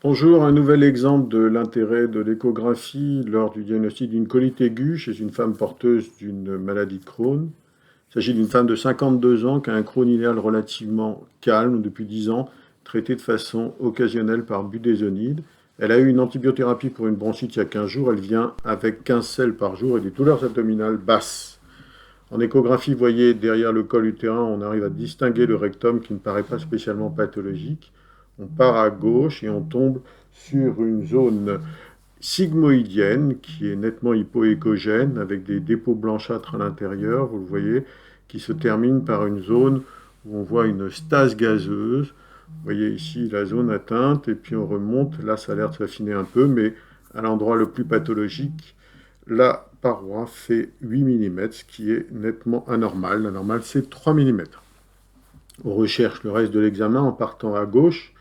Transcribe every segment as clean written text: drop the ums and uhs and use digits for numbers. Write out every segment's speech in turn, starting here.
Bonjour, un nouvel exemple de l'intérêt de l'échographie lors du diagnostic d'une colite aiguë chez une femme porteuse d'une maladie de Crohn. Il s'agit d'une femme de 52 ans qui a un Crohn iléal relativement calme depuis 10 ans, traité de façon occasionnelle par budesonide. Elle a eu une antibiothérapie pour une bronchite il y a 15 jours. Elle vient avec 15 selles par jour et des douleurs abdominales basses. En échographie, vous voyez, derrière le col utérin, on arrive à distinguer le rectum qui ne paraît pas spécialement pathologique. On part à gauche et on tombe sur une zone sigmoïdienne qui est nettement hypoécogène avec des dépôts blanchâtres à l'intérieur, vous le voyez, qui se termine par une zone où on voit une stase gazeuse. Vous voyez ici la zone atteinte et puis on remonte. Là, ça a l'air de s'affiner un peu, mais à l'endroit le plus pathologique, la paroi fait 8 mm, ce qui est nettement anormal. La normale, c'est 3 mm. On recherche le reste de l'examen en partant à gauche.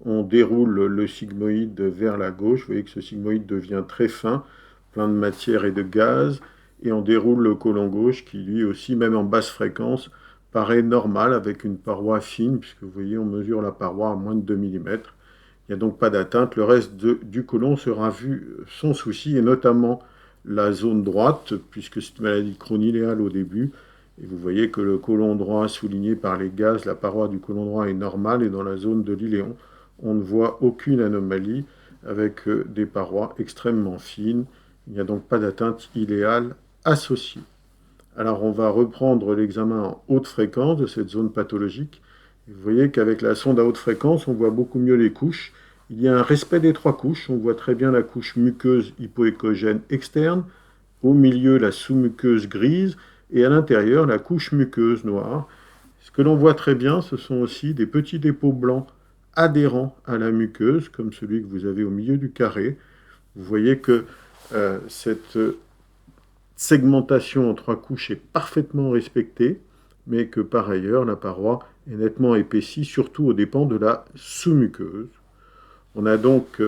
On déroule le sigmoïde vers la gauche. Vous voyez que ce sigmoïde devient très fin, plein de matière et de gaz. Et on déroule le côlon gauche qui, lui aussi, même en basse fréquence, paraît normal avec une paroi fine, puisque vous voyez, on mesure la paroi à moins de 2 mm. Il n'y a donc pas d'atteinte. Le reste du côlon sera vu sans souci, et notamment la zone droite, puisque c'est une maladie chronicale au début. Et vous voyez que le côlon droit, souligné par les gaz, la paroi du côlon droit est normale, et dans la zone de l'iléon, on ne voit aucune anomalie avec des parois extrêmement fines. Il n'y a donc pas d'atteinte iléale associée. Alors on va reprendre l'examen en haute fréquence de cette zone pathologique. Et vous voyez qu'avec la sonde à haute fréquence, on voit beaucoup mieux les couches. Il y a un respect des trois couches. On voit très bien la couche muqueuse hypoécogène externe, au milieu la sous-muqueuse grise, et à l'intérieur la couche muqueuse noire. Ce que l'on voit très bien, ce sont aussi des petits dépôts blancs adhérents à la muqueuse, comme celui que vous avez au milieu du carré. Vous voyez que cette segmentation en trois couches est parfaitement respectée, mais que par ailleurs la paroi est nettement épaissie, surtout aux dépens de la sous-muqueuse. On a donc,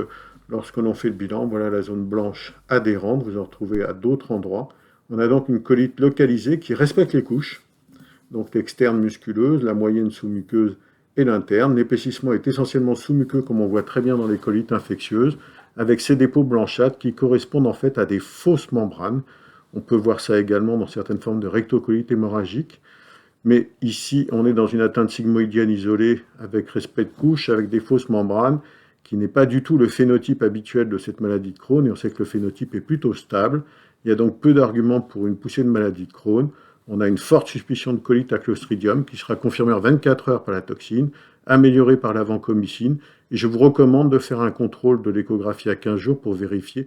lorsque l'on fait le bilan, voilà la zone blanche adhérente, vous en retrouvez à d'autres endroits. On a donc une colite localisée qui respecte les couches, donc l'externe musculeuse, la moyenne sous-muqueuse et l'interne. L'épaississement est essentiellement sous-muqueux, comme on voit très bien dans les colites infectieuses, avec ces dépôts blanchâtres qui correspondent en fait à des fausses membranes. On peut voir ça également dans certaines formes de rectocolite hémorragique. Mais ici, on est dans une atteinte sigmoïdienne isolée avec respect de couche, avec des fausses membranes, qui n'est pas du tout le phénotype habituel de cette maladie de Crohn, et on sait que le phénotype est plutôt stable. Il y a donc peu d'arguments pour une poussée de maladie de Crohn. On a une forte suspicion de colite à Clostridium qui sera confirmée en 24 heures par la toxine, améliorée par la vancomycine, et je vous recommande de faire un contrôle de l'échographie à 15 jours pour vérifier